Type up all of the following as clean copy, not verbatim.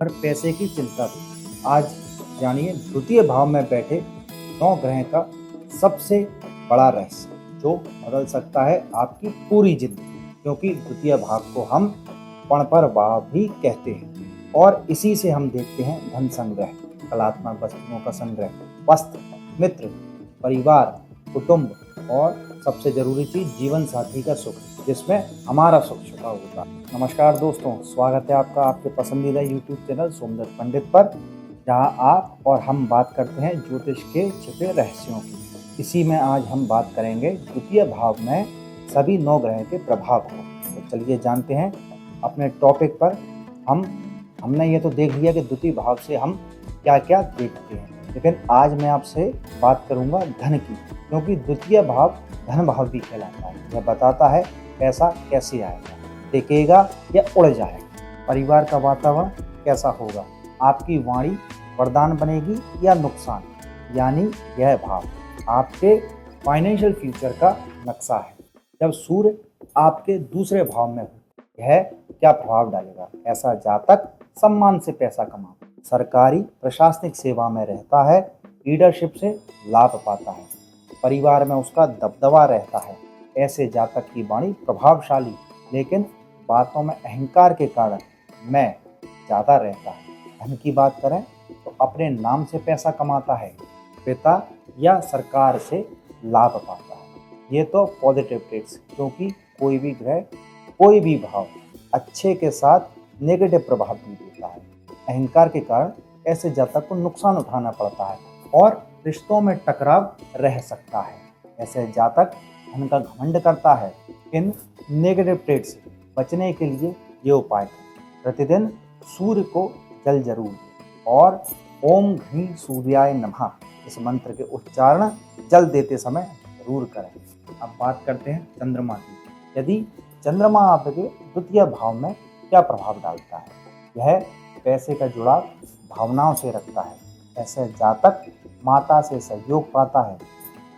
पर पैसे की चिंता थी। आज जानिए द्वितीय भाव में बैठे 9 ग्रह का सबसे बड़ा रहस्य जो बदल सकता है आपकी पूरी जिंदगी, क्योंकि द्वितीय भाव को हम पणपर भाव भी कहते हैं और इसी से हम देखते हैं धन संग्रह, कलात्मक वस्तुओं का संग्रह, वस्त्र, मित्र, परिवार, कुटुंब और सबसे जरूरी चीज जीवन साथी का सुख, जिसमें हमारा सुख छुपा होता है। नमस्कार दोस्तों, स्वागत है आपका आपके पसंदीदा YouTube चैनल सोमदत्त पंडित पर, जहां आप और हम बात करते हैं ज्योतिष के छिपे रहस्यों की। इसी में आज हम बात करेंगे द्वितीय भाव में सभी 9 ग्रह के प्रभाव को। तो चलिए जानते हैं अपने टॉपिक पर। हमने ये तो देख लिया कि द्वितीय भाव से हम क्या क्या देखते हैं, लेकिन आज मैं आपसे बात करूंगा धन की, क्योंकि द्वितीय भाव धन भाव भी कहलाता है। यह बताता है पैसा कैसे आएगा, टिकेगा या उड़ जाएगा, परिवार का वातावरण कैसा होगा, आपकी वाणी वरदान बनेगी या नुकसान। यानी यह भाव आपके फाइनेंशियल फ्यूचर का नक्शा है। जब सूर्य आपके दूसरे भाव में हो, यह क्या प्रभाव डालेगा। ऐसा जातक सम्मान से पैसा कमाता, सरकारी प्रशासनिक सेवा में रहता है, लीडरशिप से लाभ पाता है, परिवार में उसका दबदबा रहता है। ऐसे जातक की वाणी प्रभावशाली, लेकिन बातों में अहंकार के कारण मैं ज़्यादा रहता है। धन की बात करें तो अपने नाम से पैसा कमाता है, पिता या सरकार से लाभ पाता है। ये तो पॉजिटिव ट्रेड्स, क्योंकि कोई भी ग्रह, कोई भी भाव अच्छे के साथ नेगेटिव प्रभाव भी देता है। अहंकार के कारण ऐसे जातक को नुकसान उठाना पड़ता है और रिश्तों में टकराव रह सकता है। ऐसे जातक धन का घमंड करता है। इन नेगेटिव ट्रेड से बचने के लिए ये उपाय करें। प्रतिदिन सूर्य को जल जरूर दें और ओम घ्रीं सूर्याय नमः इस मंत्र के उच्चारण जल देते समय जरूर करें। अब बात करते हैं चंद्रमा की। यदि चंद्रमा आपके द्वितीय भाव में क्या प्रभाव डालता है। यह पैसे का जुड़ाव भावनाओं से रखता है। ऐसे जातक माता से सहयोग पाता है,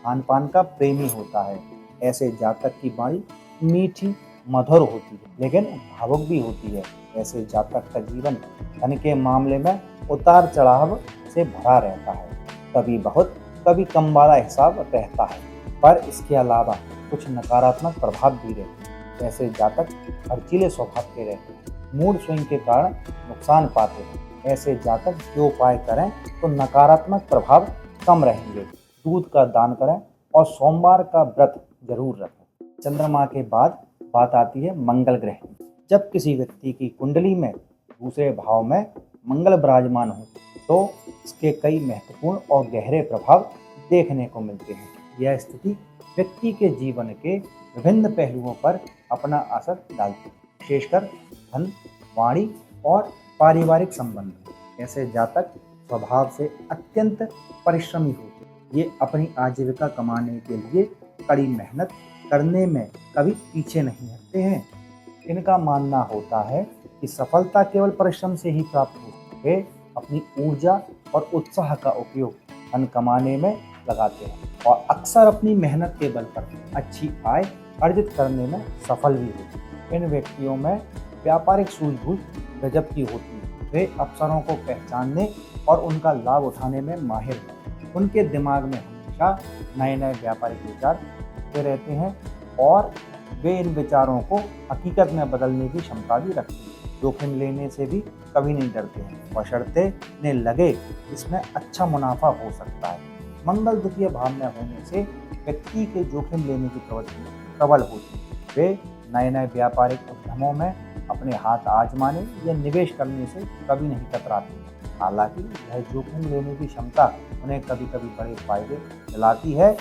खान पान का प्रेमी होता है। ऐसे जातक की वाणी मीठी मधुर होती है, लेकिन भावुक भी होती है। ऐसे जातक का जीवन धन के मामले में उतार चढ़ाव से भरा रहता है। कभी बहुत कभी कम वाला हिसाब रहता है, पर इसके अलावा कुछ नकारात्मक प्रभाव भी रहते हैं। ऐसे जातक खर्चीले स्वभाव के रहते हैं, मूड स्विंग के कारण नुकसान पाते हैं। ऐसे जातक जो उपाय करें तो नकारात्मक प्रभाव कम रहेंगे। दूध का दान करें और सोमवार का व्रत जरूर रखें। चंद्रमा के बाद बात आती है मंगल ग्रह की। जब किसी व्यक्ति की कुंडली में दूसरे भाव में मंगल विराजमान हो तो इसके कई महत्वपूर्ण और गहरे प्रभाव देखने को मिलते हैं। यह स्थिति व्यक्ति के जीवन के विभिन्न पहलुओं पर अपना असर डालती है, विशेषकर धन, वाणी और पारिवारिक संबंध। ऐसे जातक स्वभाव से अत्यंत परिश्रमी होते हैं। ये अपनी आजीविका कमाने के लिए कड़ी मेहनत करने में कभी पीछे नहीं हटते हैं। इनका मानना होता है कि सफलता केवल परिश्रम से ही प्राप्त हो सकती है। अपनी ऊर्जा और उत्साह का उपयोग धन कमाने में लगाते हैं और अक्सर अपनी मेहनत के बल पर अच्छी आय अर्जित करने में सफल भी होते हैं। इन व्यक्तियों में व्यापारिक सूझबूझ गजब की होती है। वे अवसरों को पहचानने और उनका लाभ उठाने में माहिर हैं। उनके दिमाग में हमेशा नए नए व्यापारिक विचार रहते हैं और वे इन विचारों को हकीकत में बदलने की क्षमता भी रखते हैं। जोखिम लेने से भी कभी नहीं डरते हैं, बशर्ते इन्हें लगे इसमें अच्छा मुनाफा हो सकता है। मंगल द्वितीय भाव में होने से व्यक्ति के जोखिम लेने की प्रवृत्ति प्रबल होती है। वे नए नए व्यापारिक उद्यमों में अपने हाथ आजमाने या निवेश करने से कभी नहीं कतराते। हालांकि यह जोखिम लेने की क्षमता उन्हें कभी कभी बड़े फायदे दिलाती है,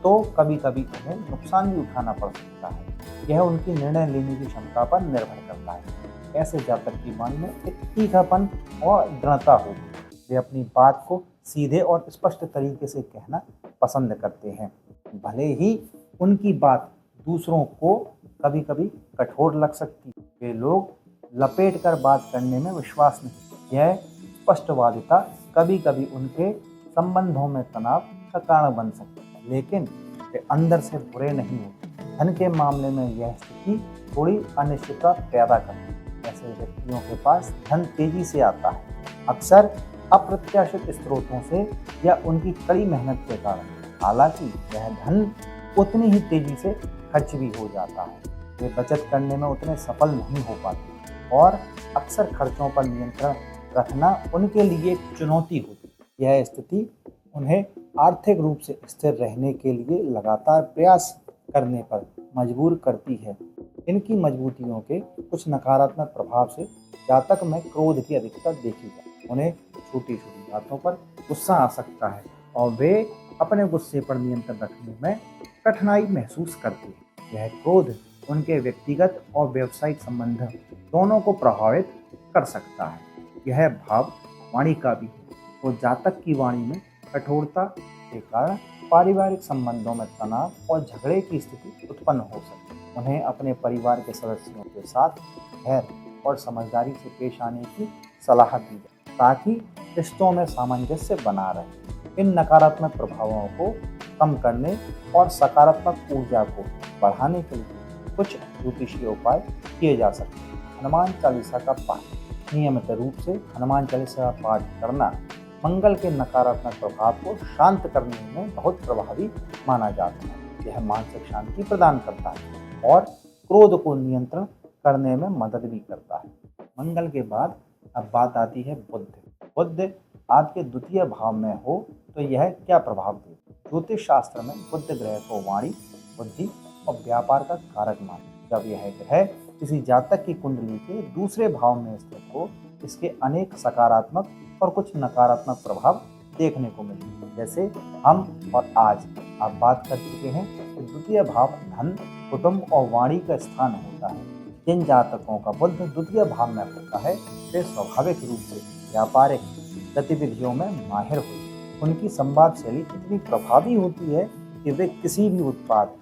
तो कभी कभी उन्हें नुकसान भी उठाना पड़ सकता है। यह उनकी निर्णय लेने की क्षमता पर निर्भर करता है। ऐसे जातक की वाणी में एक तीखापन और दृढ़ता होगी। वे अपनी बात को सीधे और स्पष्ट तरीके से कहना पसंद करते हैं, भले ही उनकी बात दूसरों को कभी कभी कठोर लग सकती है। वे लोग लपेट कर बात करने में विश्वास नहीं। यह स्पष्टवादिता कभी कभी उनके संबंधों में तनाव का कारण बन सकती है, लेकिन वे अंदर से बुरे नहीं होते। धन के मामले में यह स्थिति थोड़ी अनिश्चितता पैदा करती है। ऐसे व्यक्तियों के पास धन तेजी से आता है, अक्सर अप्रत्याशित स्रोतों से या उनकी कड़ी मेहनत के कारण। हालांकि यह धन उतनी ही तेजी से खर्च भी हो जाता है। वे बचत करने में उतने सफल नहीं हो पाते और अक्सर खर्चों पर नियंत्रण रखना उनके लिए एक चुनौती होती है। यह स्थिति उन्हें आर्थिक रूप से स्थिर रहने के लिए लगातार प्रयास करने पर मजबूर करती है। इनकी मजबूतियों के कुछ नकारात्मक प्रभाव से जातक में क्रोध की अधिकता देखी जाए। उन्हें छोटी छोटी बातों पर गुस्सा आ सकता है और वे अपने गुस्से पर नियंत्रण रखने में कठिनाई महसूस करते हैं। यह क्रोध उनके व्यक्तिगत और व्यावसायिक संबंध दोनों को प्रभावित कर सकता है। यह भाव वाणी का भी है, तो जातक की वाणी में कठोरता के कारण पारिवारिक संबंधों में तनाव और झगड़े की स्थिति उत्पन्न हो सकती है। उन्हें अपने परिवार के सदस्यों के साथ धैर्य और समझदारी से पेश आने की सलाह दी जाए ताकि रिश्तों में सामंजस्य बना रहे। इन नकारात्मक प्रभावों को कम करने और सकारात्मक ऊर्जा को बढ़ाने के लिए कुछ ज्योतिषीय उपाय किए जा सकते हैं। हनुमान चालीसा का पाठ। नियमित रूप से हनुमान चालीसा का पाठ करना मंगल के नकारात्मक प्रभाव को शांत करने में बहुत प्रभावी माना जाता है। यह मानसिक शांति प्रदान करता है और क्रोध को नियंत्रण करने में मदद भी करता है। मंगल के बाद अब बात आती है बुध। बुध आपके द्वितीय भाव में हो तो यह क्या प्रभाव दे। ज्योतिष शास्त्र में बुध ग्रह को वाणी, बुद्धि और व्यापार का कारक माना। जब यह ग्रह किसी जातक की कुंडली के दूसरे भाव में स्थित हो, इसके अनेक सकारात्मक और कुछ नकारात्मक प्रभाव देखने को मिलते हैं। जैसे हम और आज आप बात कर चुके हैं कि द्वितीय भाव धन, कुटुंब और वाणी का स्थान होता है। जिन जातकों का बुध द्वितीय भाव में होता है वे स्वाभाविक रूप से व्यापारिक गतिविधियों में माहिर होते हैं। उनकी संवाद शैली इतनी प्रभावी होती है कि वे किसी भी उत्पाद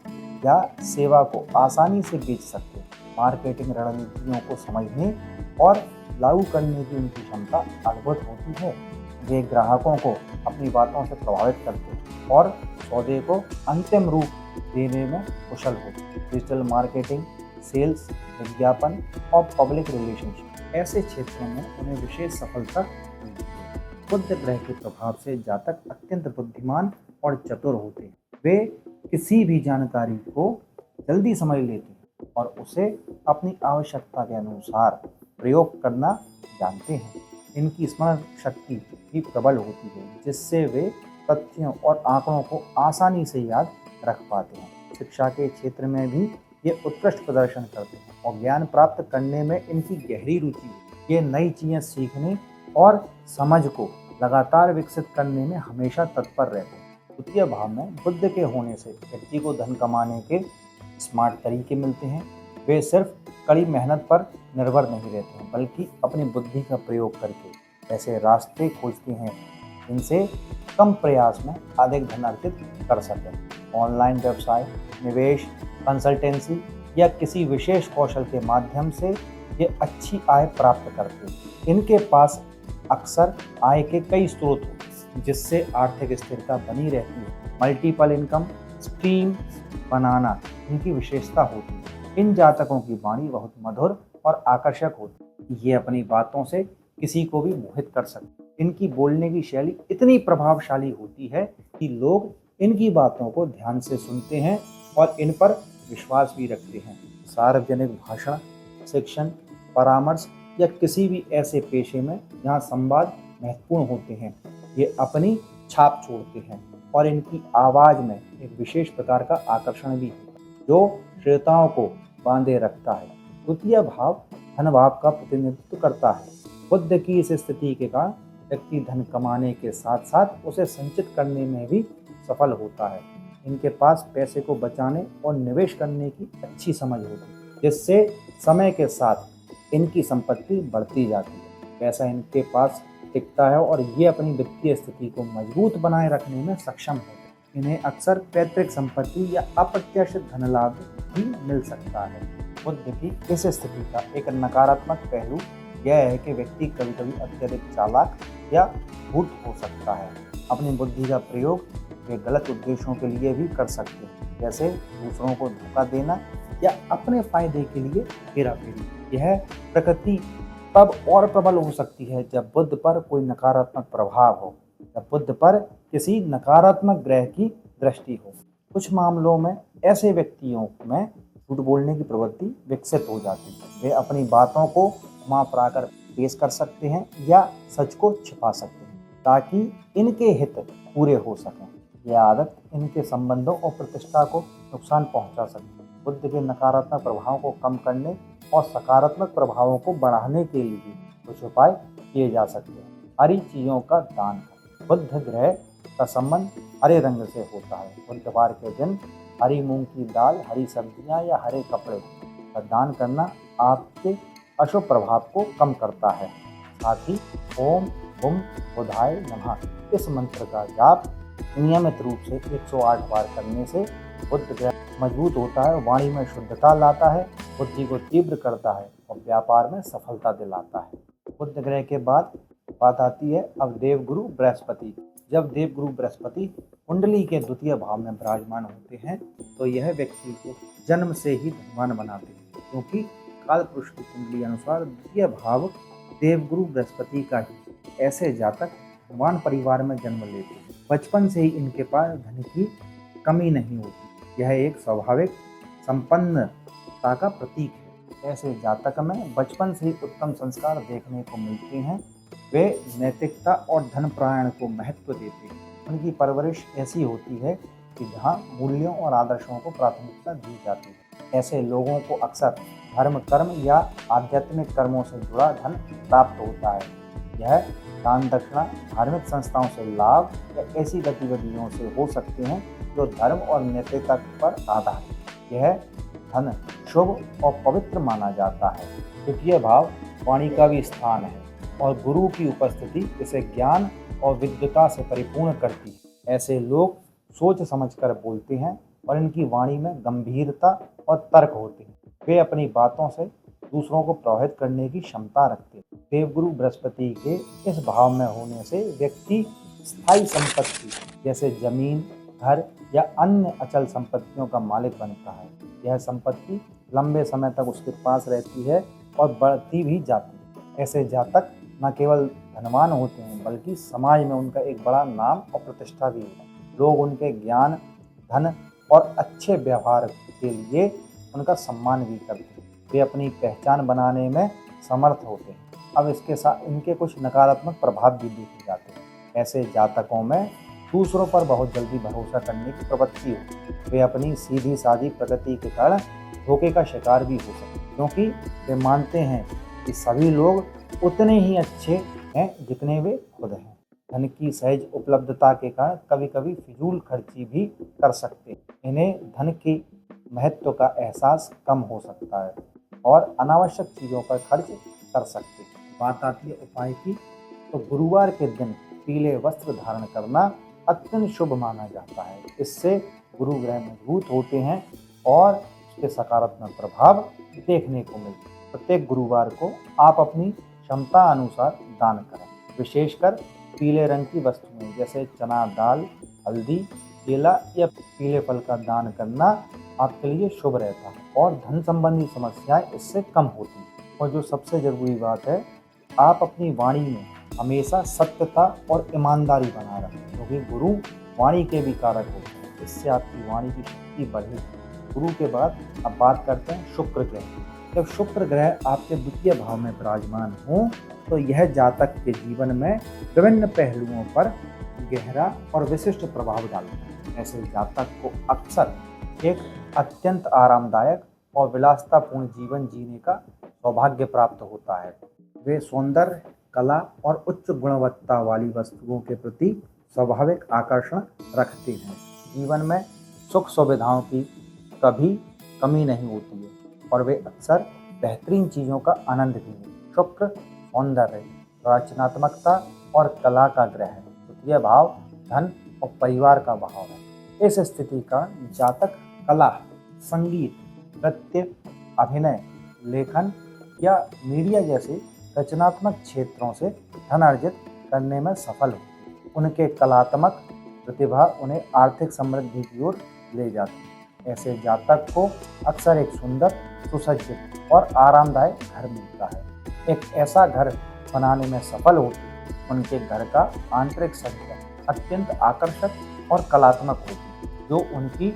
या सेवा को आसानी से बेच सकते हैं। मार्केटिंग रणनीतियों को समझने और लागू करने की उनकी क्षमता अद्भुत होती है। वे ग्राहकों को अपनी बातों से प्रभावित करते हैं और सौदे को अंतिम रूप देने में कुशल होते हैं। डिजिटल मार्केटिंग, सेल्स, विज्ञापन और पब्लिक रिलेशनशिप ऐसे क्षेत्रों में उन्हें विशेष सफलता मिलती है। बुध ग्रह के प्रभाव से जातक अत्यंत बुद्धिमान और चतुर होते हैं। वे किसी भी जानकारी को जल्दी समझ लेते हैं और उसे अपनी आवश्यकता के अनुसार प्रयोग करना जानते हैं। इनकी स्मरण शक्ति भी प्रबल होती है जिससे वे तथ्यों और आंकड़ों को आसानी से याद रख पाते हैं। शिक्षा के क्षेत्र में भी ये उत्कृष्ट प्रदर्शन करते हैं और ज्ञान प्राप्त करने में इनकी गहरी रुचि है। ये नई चीज़ें सीखने और समझ को लगातार विकसित करने में हमेशा तत्पर रहते हैं। द्वितीय भाव में बुध के होने से व्यक्ति को धन कमाने के स्मार्ट तरीके मिलते हैं। वे सिर्फ कड़ी मेहनत पर निर्भर नहीं रहते हैं बल्कि अपनी बुद्धि का प्रयोग करके ऐसे रास्ते खोजते हैं जिनसे कम प्रयास में अधिक धन अर्जित कर सकें। ऑनलाइन व्यवसाय, निवेश, कंसल्टेंसी या किसी विशेष कौशल के माध्यम से ये अच्छी आय प्राप्त करते हैं। इनके पास अक्सर आय के कई स्रोत होते हैं जिससे आर्थिक स्थिरता बनी रहती है। मल्टीपल इनकम स्ट्रीम बनाना इनकी विशेषता होती है। इन जातकों की वाणी बहुत मधुर और आकर्षक होती है। ये अपनी बातों से किसी को भी मोहित कर सकते हैं। इनकी बोलने की शैली इतनी प्रभावशाली होती है कि लोग इनकी बातों को ध्यान से सुनते हैं और इन पर विश्वास भी रखते हैं। सार्वजनिक भाषण, शिक्षण, परामर्श या किसी भी ऐसे पेशे में जहाँ संवाद महत्वपूर्ण होते हैं, ये अपनी छाप छोड़ते हैं और इनकी आवाज़ में एक विशेष प्रकार का आकर्षण भी है जो श्रोताओं को बांधे रखता है। द्वितीय भाव धन भाव का प्रतिनिधित्व करता है। बुध की इस स्थिति के कारण व्यक्ति धन कमाने के साथ साथ उसे संचित करने में भी सफल होता है। इनके पास पैसे को बचाने और निवेश करने की अच्छी समझ होती है जिससे समय के साथ इनकी संपत्ति बढ़ती जाती है। पैसा इनके पास टिकता है और ये अपनी वित्तीय स्थिति को मजबूत बनाए रखने में सक्षम होते हैं। इन्हें अक्सर पैतृक संपत्ति या अप्रत्याशित धन लाभ भी मिल सकता है। बुध की इस स्थिति का एक नकारात्मक पहलू यह है कि व्यक्ति कभी कभी अत्यधिक चालाक या धूर्त हो सकता है। अपनी बुद्धि का प्रयोग वे गलत उद्देश्यों के लिए भी कर सकते हैं, जैसे दूसरों को धोखा देना या अपने फायदे के लिए हेराफेरी। यह प्रकृति तब और प्रबल हो सकती है जब बुध पर कोई नकारात्मक प्रभाव हो, जब बुध पर किसी नकारात्मक ग्रह की दृष्टि हो। कुछ मामलों में ऐसे व्यक्तियों में झूठ बोलने की प्रवृत्ति विकसित हो जाती है। वे अपनी बातों को घुमा फिरा कर पेश कर सकते हैं या सच को छिपा सकते हैं ताकि इनके हित पूरे हो सकें। यह आदत इनके संबंधों और प्रतिष्ठा को नुकसान पहुंचा सकती है। बुध के नकारात्मक प्रभावों को कम करने और सकारात्मक प्रभावों को बढ़ाने के लिए कुछ उपाय किए जा सकते हैं। हरी चीजों का दान करें। बुध ग्रह का संबंध हरे रंग से होता है। बुधवार के दिन हरी मूंग की दाल, हरी सब्जियां या हरे कपड़े का दान करना आपके अशुभ प्रभाव को कम करता है। साथ ही ओम हुम बुधाय नमः इस मंत्र का जाप नियमित रूप से 108 बार करने से बुध ग्रह मजबूत होता है, वाणी में शुद्धता लाता है, बुद्धि को तीव्र करता है और व्यापार में सफलता दिलाता है। बुध ग्रह के बाद बात आती है अब देवगुरु बृहस्पति। जब देवगुरु बृहस्पति कुंडली के द्वितीय भाव में विराजमान होते हैं तो यह व्यक्ति को जन्म से ही धनवान बनाते हैं, क्योंकि काल पुरुष की कुंडली अनुसार द्वितीय भाव देवगुरु बृहस्पति का ही। ऐसे जातक धनवान परिवार में जन्म लेते हैं। बचपन से ही इनके पास धन की कमी नहीं होती। यह एक स्वाभाविक संपन्नता का प्रतीक है। ऐसे जातक में बचपन से ही उत्तम संस्कार देखने को मिलते हैं। वे नैतिकता और धन प्रायण को महत्व देते हैं। उनकी परवरिश ऐसी होती है कि जहाँ मूल्यों और आदर्शों को प्राथमिकता दी जाती है। ऐसे लोगों को अक्सर धर्म कर्म या आध्यात्मिक कर्मों से जुड़ा धन प्राप्त होता है। यह दान दक्षिणा, धार्मिक संस्थाओं से लाभ या ऐसी गतिविधियों से हो सकते हैं जो धर्म और नैतिकता पर आधारित। यह धन शुभ और पवित्र माना जाता है। द्वितीय भाव वाणी का भी स्थान है और गुरु की उपस्थिति इसे ज्ञान और विद्वता से परिपूर्ण करती है। ऐसे लोग सोच समझकर बोलते हैं और इनकी वाणी में गंभीरता और तर्क होते हैं। वे अपनी बातों से दूसरों को प्रभावित करने की क्षमता रखते हैं। देवगुरु बृहस्पति के इस भाव में होने से व्यक्ति स्थायी संपत्ति जैसे जमीन, घर या अन्य अचल संपत्तियों का मालिक बनता है। यह संपत्ति लंबे समय तक उसके पास रहती है और बढ़ती भी जाती है। ऐसे जातक न केवल धनवान होते हैं बल्कि समाज में उनका एक बड़ा नाम और प्रतिष्ठा भी है। लोग उनके ज्ञान, धन और अच्छे व्यवहार के लिए उनका सम्मान भी करते हैं। वे अपनी पहचान बनाने में समर्थ होते हैं। अब इसके साथ इनके कुछ नकारात्मक प्रभाव भी देखे जाते हैं। ऐसे जातकों में दूसरों पर बहुत जल्दी भरोसा करने की प्रवृत्ति होती है। वे अपनी सीधी सादी प्रकृति के कारण धोखे का शिकार भी हो सकते हैं, क्योंकि वे मानते हैं कि सभी लोग उतने ही अच्छे हैं जितने वे खुद हैं। धन की सहज उपलब्धता के कारण कभी कभी फिजूल खर्ची भी कर सकते हैं। इन्हें धन के महत्व का एहसास कम हो सकता है और अनावश्यक चीज़ों पर खर्च कर सकते हैं। बात आती है उपाय की, तो गुरुवार के दिन पीले वस्त्र धारण करना अत्यंत शुभ माना जाता है। इससे गुरु ग्रह मजबूत होते हैं और उसके सकारात्मक प्रभाव देखने को मिलते हैं। प्रत्येक गुरुवार को आप अपनी क्षमता अनुसार दान करें। विशेषकर पीले रंग की वस्तुएं जैसे चना दाल, हल्दी, केला या पीले फल का दान करना आपके लिए शुभ रहता है और धन संबंधी समस्याएं इससे कम होती हैं। और जो सबसे जरूरी बात है, आप अपनी वाणी में हमेशा सत्यता और ईमानदारी बनाए रखें, क्योंकि गुरु वाणी के भी कारक होते हैं। इससे आपकी वाणी की शक्ति बढ़ेगी। गुरु के बाद अब बात करते हैं शुक्र ग्रह। जब शुक्र ग्रह आपके द्वितीय भाव में विराजमान हो तो यह जातक के जीवन में विभिन्न पहलुओं पर गहरा और विशिष्ट प्रभाव डालता है। ऐसे जातक को अक्सर एक अत्यंत आरामदायक और विलासितापूर्ण जीवन जीने का सौभाग्य प्राप्त होता है। वे सौंदर्य, कला और उच्च गुणवत्ता वाली वस्तुओं के प्रति स्वाभाविक आकर्षण रखते हैं। जीवन में सुख सुविधाओं की कभी कमी नहीं होती है और वे अक्सर बेहतरीन चीज़ों का आनंद भी लेते हैं। शुक्र सौंदर्य, रचनात्मकता और कला का ग्रह है। द्वितीय भाव धन और परिवार का भाव है। इस स्थिति का जातक कला, संगीत, नृत्य, अभिनय, लेखन या मीडिया जैसे रचनात्मक क्षेत्रों से धन अर्जित करने में सफल हो। उनके कलात्मक प्रतिभा उन्हें आर्थिक समृद्धि की ओर ले जाती है। ऐसे जातक को अक्सर एक सुंदर सुसज्जित और आरामदायक घर मिलता है। एक ऐसा घर बनाने में सफल होते उनके घर का आंतरिक सज्जा अत्यंत आकर्षक और कलात्मक होती, जो उनकी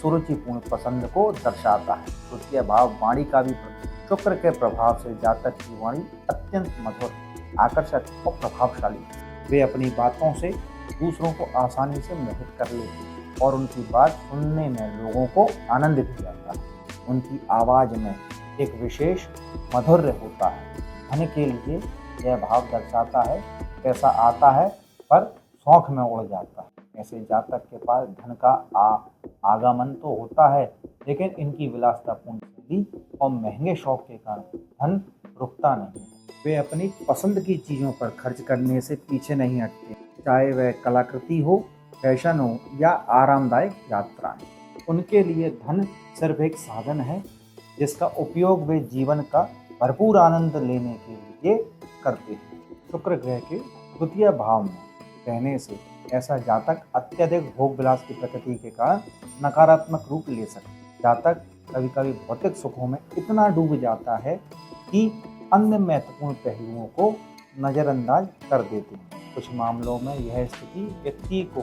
सुरुचिपूर्ण पसंद को दर्शाता है। तृतीय भाव वाणी का भी प्रतीक। शुक्र के प्रभाव से जातक की वाणी अत्यंत मधुर, आकर्षक और प्रभावशाली है। वे अपनी बातों से दूसरों को आसानी से मोहित कर लेते हैं और उनकी बात सुनने में लोगों को आनंद भी आता है। उनकी आवाज़ में एक विशेष माधुर्य होता है। धन के लिए यह भाव दर्शाता है पैसा आता है पर शौक में उड़ जाता है। ऐसे जातक के पास धन का आगमन तो होता है, लेकिन इनकी विलासतापूर्ण शैली और महंगे शौक के कारण धन रुकता नहीं। वे अपनी पसंद की चीज़ों पर खर्च करने से पीछे नहीं हटते, चाहे वह कलाकृति हो, फैशन हो या आरामदायक यात्राएं। उनके लिए धन सिर्फ एक साधन है जिसका उपयोग वे जीवन का भरपूर आनंद लेने के लिए करते हैं। शुक्र ग्रह के तृतीय भाव में रहने से ऐसा जातक अत्यधिक भोग विलास की प्रकृति के कारण नकारात्मक रूप ले सकता है। जातक कभी कभी भौतिक सुखों में इतना डूब जाता है कि अन्य महत्वपूर्ण पहलुओं को नज़रअंदाज कर देते हैं। कुछ मामलों में यह स्थिति व्यक्ति को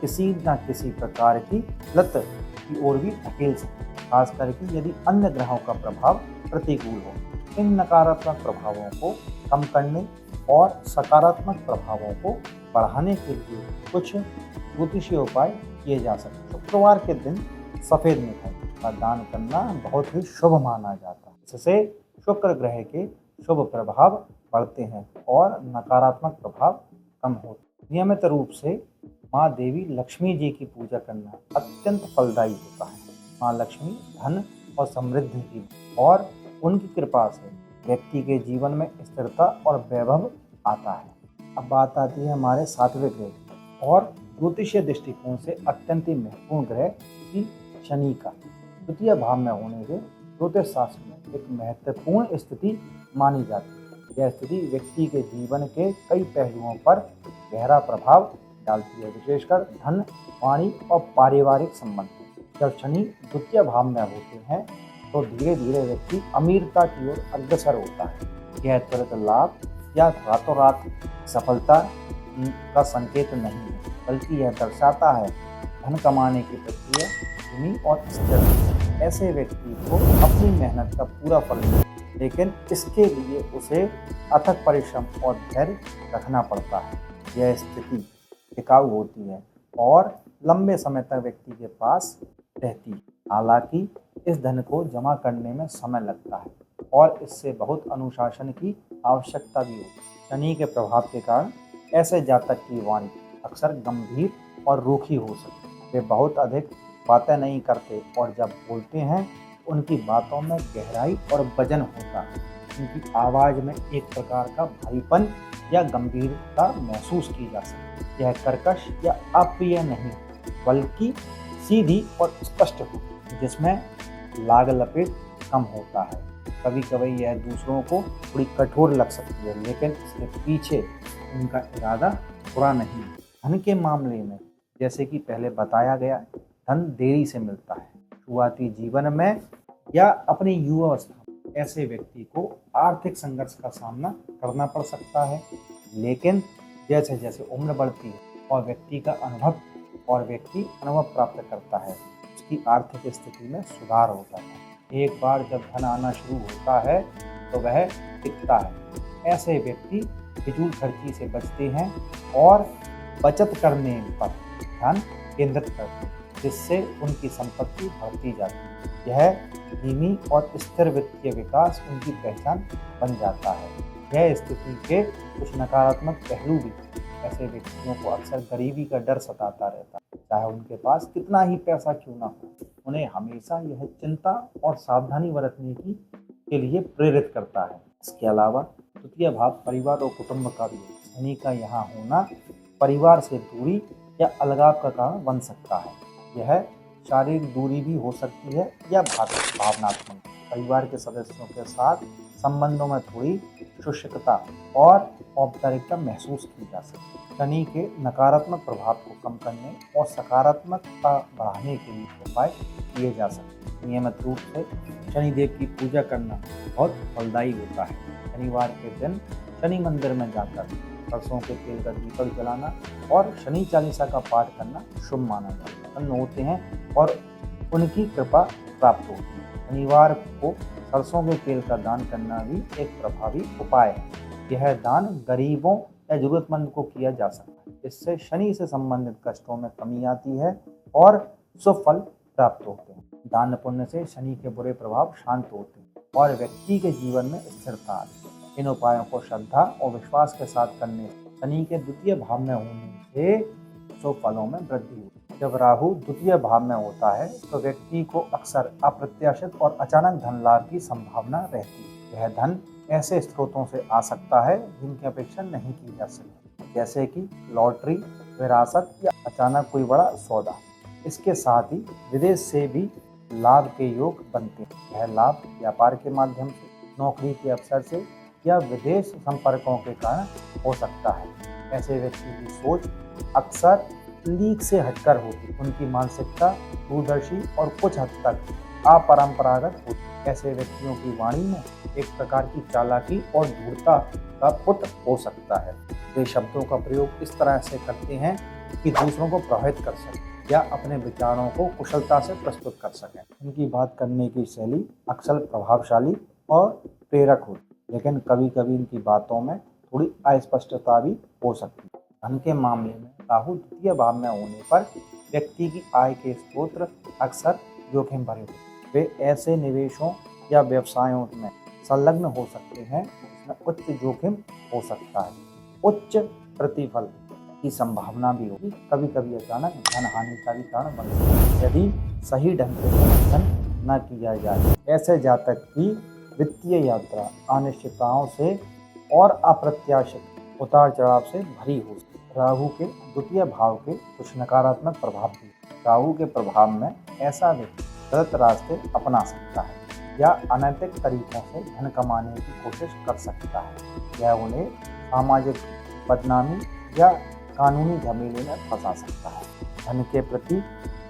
किसी न किसी प्रकार की लत की ओर भी धकेल सकती है, खास करके यदि अन्य ग्रहों का प्रभाव प्रतिकूल हो। इन नकारात्मक प्रभावों को कम करने और सकारात्मक प्रभावों को बढ़ाने के लिए कुछ ज्योतिषीय उपाय किए जा सकते हैं। शुक्रवार के दिन सफ़ेद मिठाई का दान करना बहुत ही शुभ माना जाता है। इससे शुक्र ग्रह के शुभ प्रभाव बढ़ते हैं और नकारात्मक प्रभाव कम होते हैं। नियमित रूप से माँ देवी लक्ष्मी जी की पूजा करना अत्यंत फलदायी होता है। माँ लक्ष्मी धन और समृद्धि की और उनकी कृपा से व्यक्ति के जीवन में स्थिरता और वैभव आता है। अब बात आती है हमारे सातवें ग्रह और ज्योतिषीय दृष्टिकोण से अत्यंत ही महत्वपूर्ण ग्रह की शनि का द्वितीय भाव में होने से ज्योतिष शास्त्र में एक महत्वपूर्ण स्थिति मानी जाती है। यह स्थिति व्यक्ति के जीवन के कई पहलुओं पर गहरा प्रभाव डालती है, विशेषकर धन, वाणी और पारिवारिक संबंध। जब शनि द्वितीय भाव में होते हैं तो धीरे धीरे व्यक्ति अमीरता की ओर अग्रसर होता है। यह तुरंत लाभ या रातों रात सफलता का संकेत नहीं है, बल्कि यह दर्शाता है धन कमाने की प्रक्रिया धीमी और स्थिर। ऐसे व्यक्ति को अपनी मेहनत का पूरा फल मिले, लेकिन इसके लिए उसे अथक परिश्रम और धैर्य रखना पड़ता है। यह स्थिति टिकाऊ होती है और लंबे समय तक व्यक्ति के पास रहती है। हालांकि इस धन को जमा करने में समय लगता है और इससे बहुत अनुशासन की आवश्यकता भी होती है। शनि के प्रभाव के कारण ऐसे जातक की वाणी अक्सर गंभीर और रूखी हो सकती है। वे बहुत अधिक बातें नहीं करते और जब बोलते हैं उनकी बातों में गहराई और वजन होता है। उनकी आवाज़ में एक प्रकार का भारीपन या गंभीरता महसूस की जा सकती है। यह कर्कश या अप्रिय नहीं, बल्कि सीधी और स्पष्ट हो, जिसमें लाग लपेट कम होता है। कभी कभी यह दूसरों को थोड़ी कठोर लग सकती है, लेकिन इसके पीछे उनका इरादा बुरा नहीं। धन के मामले में जैसे कि पहले बताया गया, धन देरी से मिलता है। शुरुआती जीवन में या अपनी युवावस्था में ऐसे व्यक्ति को आर्थिक संघर्ष का सामना करना पड़ सकता है, लेकिन जैसे जैसे उम्र बढ़ती है और व्यक्ति अनुभव प्राप्त करता है, उसकी आर्थिक स्थिति में सुधार होता है। एक बार जब धन आना शुरू होता है तो वह टिकता है। ऐसे व्यक्ति फिजूल खर्ची से बचते हैं और बचत करने पर ध्यान केंद्रित करते हैं, जिससे उनकी संपत्ति बढ़ती जाती है। यह धीमी और स्थिर वित्तीय विकास उनकी पहचान बन जाता है। यह स्थिति के कुछ नकारात्मक पहलू भी, ऐसे व्यक्तियों को अक्सर गरीबी का डर सताता रहता है, चाहे उनके पास कितना ही पैसा क्यों ना हो। उन्हें हमेशा यह चिंता और सावधानी बरतने के लिए प्रेरित करता है। इसके अलावा तृतीय भाव परिवार और कुटुंब का भी है। शनि का यहाँ होना परिवार से दूरी या अलगाव का कारण बन सकता है। यह शारीरिक दूरी भी हो सकती है या भावनात्मक। परिवार के सदस्यों के साथ संबंधों में थोड़ी शुष्कता और औपचारिकता महसूस की जा सकती है। शनि के नकारात्मक प्रभाव को कम करने और सकारात्मकता बढ़ाने के लिए उपाय किए जा सकते हैं। नियमित रूप से शनिदेव की पूजा करना बहुत फलदायी होता है। शनिवार के दिन शनि मंदिर में जाकर सरसों के तेल का दीपक जलाना और शनि चालीसा का पाठ करना शुभ माना जाता होते हैं और उनकी कृपा प्राप्त होती है। शनिवार को सरसों के तेल का दान करना भी एक प्रभावी उपाय है। यह दान गरीबों या जरूरतमंद को किया जा सकता है। इससे शनि से संबंधित कष्टों में कमी आती है और शुभ फल प्राप्त होते हैं। दान पुण्य से शनि के बुरे प्रभाव शांत होते हैं और व्यक्ति के जीवन में स्थिरता आती है। इन उपायों को श्रद्धा और विश्वास के साथ करने से शनि के द्वितीय भाव में होने से शुभ फलों में वृद्धि होती है। जब राहु द्वितीय भाव में होता है तो व्यक्ति को अक्सर अप्रत्याशित और अचानक धन लाभ की संभावना रहती है। यह धन ऐसे स्रोतों से आ सकता है जिनकी अपेक्षा नहीं की जा सकती, जैसे कि लॉटरी, विरासत या अचानक कोई बड़ा सौदा। इसके साथ ही विदेश से भी लाभ के योग बनते हैं। यह लाभ व्यापार के माध्यम से, नौकरी के अवसर से या विदेश संपर्कों के कारण हो सकता है। ऐसे व्यक्ति की सोच अक्सर लीक से हटकर होती है। उनकी मानसिकता दूरदर्शी और कुछ हद तक अपरंपरागत होती है। ऐसे व्यक्तियों की वाणी में एक प्रकार की चालाकी और धूर्तता का पुट हो सकता है। वे शब्दों का प्रयोग इस तरह से करते हैं कि दूसरों को प्रभावित कर सकें या अपने विचारों को कुशलता से प्रस्तुत कर सकें। उनकी बात करने की शैली अक्सर प्रभावशाली और प्रेरक होती है, लेकिन कभी कभी इनकी बातों में थोड़ी अस्पष्टता भी हो सकती है। धन के मामले में राहु द्वितीय भाव में होने पर व्यक्ति की आय के स्रोत अक्सर जोखिम भरे होते हैं। वे ऐसे निवेशों या व्यवसायों में संलग्न हो सकते हैं जिसमें उच्च जोखिम हो सकता है। उच्च प्रतिफल की संभावना भी होगी। कभी कभी अचानक धन हानि का भी कारण बन सकता है यदि सही ढंग से प्रबंधन न किया जाए। ऐसे जातक की वित्तीय यात्रा अनिश्चितताओं से और अप्रत्याशित उतार चढ़ाव से भरी हो सकती है। राहु के द्वितीय भाव के कुछ नकारात्मक प्रभाव भी। राहु के प्रभाव में ऐसा व्यक्ति गलत रास्ते अपना सकता है या अनैतिक तरीकों से धन कमाने की कोशिश कर सकता है। यह उन्हें सामाजिक बदनामी या कानूनी झमेले में फंसा सकता है। धन के प्रति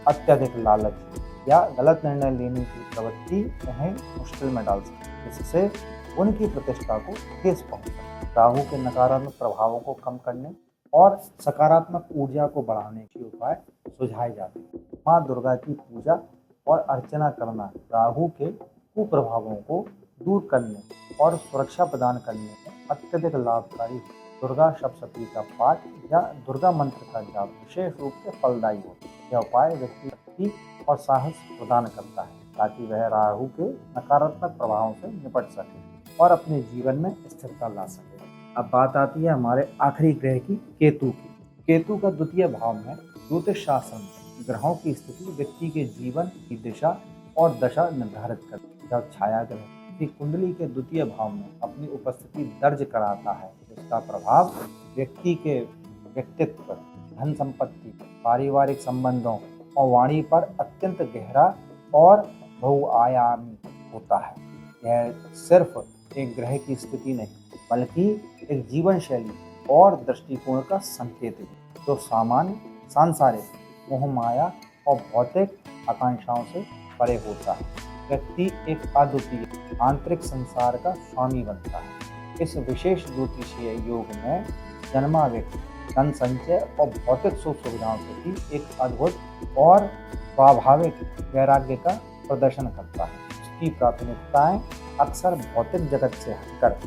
अत्यधिक लालच या गलत निर्णय लेने की प्रवृत्ति उन्हें मुश्किल में डाल सकती है, जिससे उनकी प्रतिष्ठा को ठेस पहुंच सकती है। राहु के नकारात्मक प्रभावों को कम करने और सकारात्मक ऊर्जा को बढ़ाने के उपाय सुझाए जाते हैं। माँ दुर्गा की पूजा और अर्चना करना राहु के कुप्रभावों को दूर करने और सुरक्षा प्रदान करने में अत्यधिक लाभकारी है। दुर्गा सप्तशती का पाठ या दुर्गा मंत्र का जाप विशेष रूप से फलदायी होता है। यह उपाय व्यक्ति शक्ति और साहस प्रदान करता है ताकि वह राहु के नकारात्मक प्रभावों से निपट सके और अपने जीवन में स्थिरता ला सके। अब बात आती है हमारे आखिरी ग्रह की, केतु की। केतु का द्वितीय भाव में ज्योतिष शास्त्र में ग्रहों की स्थिति व्यक्ति के जीवन की दिशा और दशा निर्धारित करती है। जब छाया ग्रह की कुंडली के द्वितीय भाव में अपनी उपस्थिति दर्ज कराता है, इसका प्रभाव व्यक्ति के व्यक्तित्व, धन संपत्ति, पारिवारिक संबंधों और वाणी पर अत्यंत गहरा और बहुआयामी होता है। यह सिर्फ एक ग्रह की स्थिति नहीं बल्कि एक जीवन शैली और दृष्टिकोण का संकेत है जो सामान्य सांसारिक मोह माया और भौतिक आकांक्षाओं से परे होता है। व्यक्ति एक अद्वितीय आंतरिक संसार का स्वामी बनता है। इस विशेष ज्योतिषीय योग में जन्मा व्यक्ति धन संचय और भौतिक सुख सुविधाओं के प्रति एक अद्भुत और स्वाभाविक वैराग्य का प्रदर्शन करता है। उसकी प्राथमिकताएं अक्सर भौतिक जगत से हटकर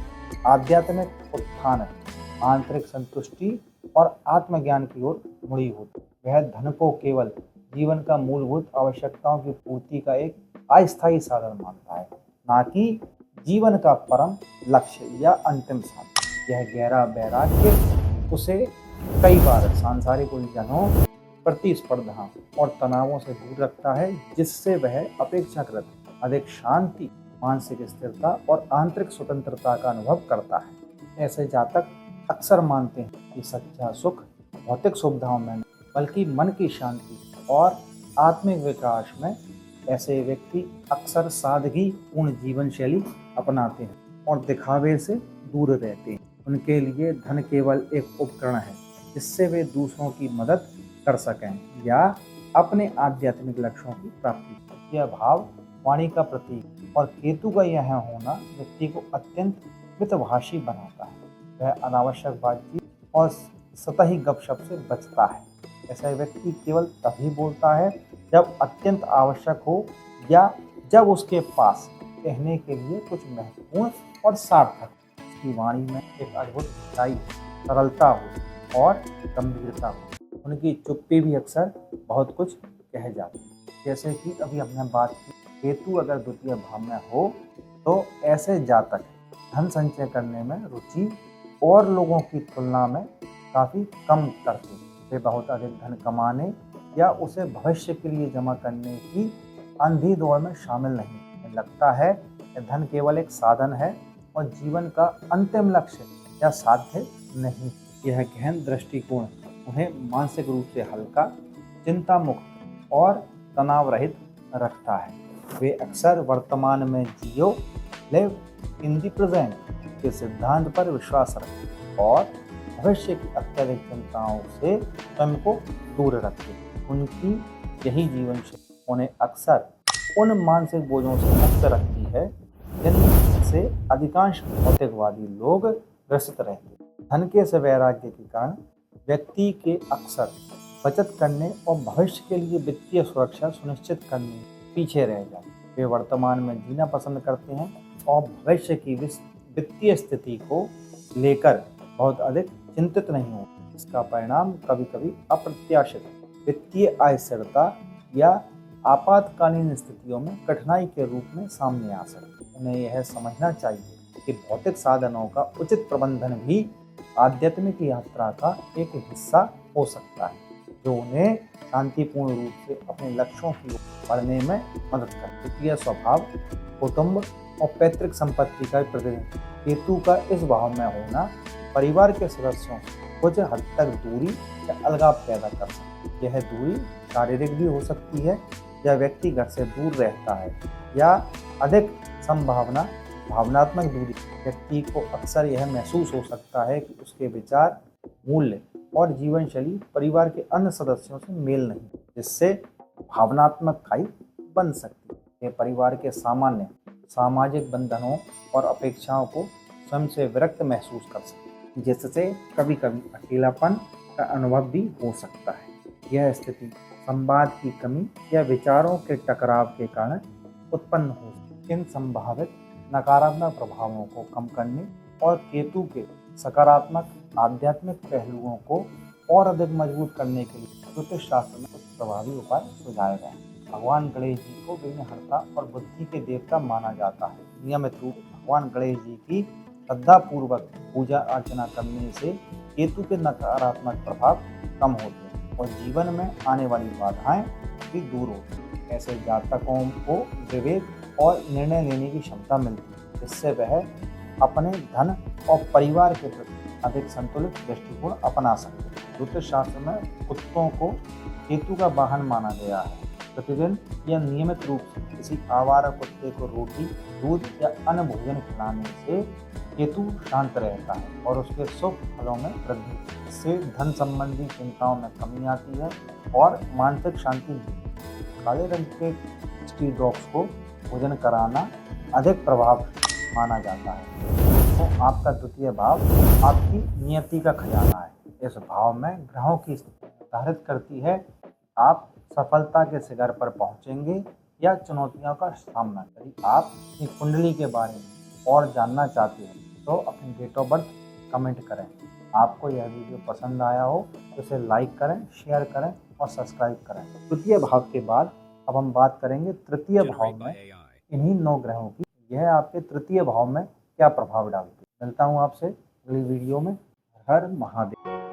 आध्यात्मिक उत्थान, आंतरिक संतुष्टि और आत्मज्ञान की ओर मुड़ी होती है। वह धन को केवल जीवन का मूलभूत आवश्यकताओं की पूर्ति का एक अस्थायी साधन मानता है, न कि जीवन का परम लक्ष्य या अंतिम साधन। यह गहरा वैराग्य उसे कई बार सांसारिक उलझनों, प्रतिस्पर्धा और तनावों से दूर रखता है, जिससे वह अपेक्षाकृत अधिक शांति, मानसिक स्थिरता और आंतरिक स्वतंत्रता का अनुभव करता है। ऐसे जातक अक्सर मानते हैं कि सच्चा सुख भौतिक सुविधाओं में नहीं बल्कि मन की शांति और आत्मिक विकास में। ऐसे व्यक्ति अक्सर सादगी पूर्ण जीवन शैली अपनाते हैं और दिखावे से दूर रहते हैं। उनके लिए धन केवल एक उपकरण है जिससे वे दूसरों की मदद कर सकें या अपने आध्यात्मिक लक्ष्यों की प्राप्ति। यह भाव वाणी का प्रतीक और केतु का यह होना व्यक्ति को अत्यंत मितभाषी बनाता है। वह अनावश्यक बातचीत और सतही गपशप से बचता है। ऐसा व्यक्ति केवल तभी बोलता है जब अत्यंत आवश्यक हो या जब उसके पास कहने के लिए कुछ महत्वपूर्ण और सार्थक। उसकी वाणी में एक अद्भुत सच्चाई, सरलता हो और गंभीरता हो। उनकी चुप्पी भी अक्सर बहुत कुछ कह जाती है। जैसे कि अभी हमने बात की, केतु अगर द्वितीय भाव में हो तो ऐसे जातक धन संचय करने में रुचि और लोगों की तुलना में काफ़ी कम करते हैं। वे बहुत अधिक धन कमाने या उसे भविष्य के लिए जमा करने की अंधी दौड़ में शामिल नहीं। उन्हें लगता है कि धन केवल एक साधन है और जीवन का अंतिम लक्ष्य या साध्य नहीं। यह गहन दृष्टिकोण उन्हें मानसिक रूप से हल्का, चिंता मुक्त और तनाव रहित रखता है। वे अक्सर वर्तमान में जियो, लिव इन द प्रेजेंट के सिद्धांत पर विश्वास रखते और भविष्य की अत्यधिक चिंताओं से स्वयं को दूर रखते। उनकी यही जीवन शैली उन्हें अक्सर उन मानसिक बोझों से मुक्त रखती है जिनसे अधिकांश भौतिकवादी लोग ग्रसित रहते। धन के से वैराग्य के कारण व्यक्ति के अक्सर बचत करने और भविष्य के लिए वित्तीय सुरक्षा सुनिश्चित करने पीछे रह जाते। वे वर्तमान में जीना पसंद करते हैं और भविष्य की वित्तीय स्थिति को लेकर बहुत अधिक चिंतित नहीं होते। इसका परिणाम कभी कभी अप्रत्याशित वित्तीय अस्थिरता या आपातकालीन स्थितियों में कठिनाई के रूप में सामने आ सकती है। उन्हें यह समझना चाहिए कि भौतिक साधनों का उचित प्रबंधन भी आध्यात्मिक यात्रा का एक हिस्सा हो सकता है, जो उन्हें शांतिपूर्ण रूप से अपने लक्ष्यों की ओर बढ़ने में मदद करे। द्वितीय स्वभाव कुटुंब और पैतृक संपत्ति का प्रतिनिधित्व। केतु का इस भाव में होना परिवार के सदस्यों से कुछ हद तक दूरी या अलगाव पैदा कर सकती है। यह दूरी शारीरिक भी हो सकती है या व्यक्ति घर से दूर रहता है, या अधिक संभावना भावनात्मक दूरी। व्यक्ति को अक्सर यह महसूस हो सकता है कि उसके विचार, मूल्य और जीवन शैली परिवार के अन्य सदस्यों से मेल नहीं, जिससे भावनात्मक खाई बन सकती है। यह परिवार के सामान्य सामाजिक बंधनों और अपेक्षाओं को स्वयं से विरक्त महसूस कर सकते हैं, जिससे कभी कभी अकेलापन का अनुभव भी हो सकता है। यह स्थिति संवाद की कमी या विचारों के टकराव के कारण उत्पन्न हो सकती है। इन संभावित नकारात्मक प्रभावों को कम करने और केतु के सकारात्मक आध्यात्मिक पहलुओं को और अधिक मजबूत करने के लिए ज्योतिष शास्त्र में कुछ प्रभावी उपाय सुझाए गए हैं। भगवान गणेश जी को विघ्नहर्ता और बुद्धि के देवता माना जाता है। नियमित रूप से भगवान गणेश जी की श्रद्धापूर्वक पूजा अर्चना करने से केतु के नकारात्मक प्रभाव कम होते हैं और जीवन में आने वाली बाधाएं भी दूर होती हैं। ऐसे जातकों को विवेक और निर्णय लेने की क्षमता मिलती है, जिससे वह अपने धन और परिवार के प्रति अधिक संतुलित दृष्टिकोण अपना सकते हैं। ज्योतिष शास्त्र में कुत्तों को केतु का वाहन माना गया है। प्रतिदिन या नियमित रूप से किसी आवारा कुत्ते को रोटी, दूध या अन्य भोजन खिलाने से केतु शांत रहता है और उसके शुभ फलों में वृद्धि। इससे धन संबंधी चिंताओं में कमी आती है और मानसिक शांति मिलती है। काले रंग के स्ट्रीट डॉग्स को भोजन कराना अधिक प्रभाव माना जाता है। तो आपका द्वितीय भाव आपकी नियति का खजाना है। इस भाव में ग्रहों की स्थिति निर्धारित करती है आप सफलता के शिखर पर पहुंचेंगे या चुनौतियों का सामना करें। यदि आप अपनी कुंडली के बारे में और जानना चाहते हैं तो अपनी डेट ऑफ बर्थ कमेंट करें। आपको यह वीडियो पसंद आया हो तो इसे लाइक करें, शेयर करें और सब्सक्राइब करें। तृतीय भाव के बाद अब हम बात करेंगे तृतीय भाव में इन्हीं 9 ग्रहों की। यह आपके तृतीय भाव में क्या प्रभाव डालती है। मिलता हूँ आपसे अगली वीडियो में। हर महादेव।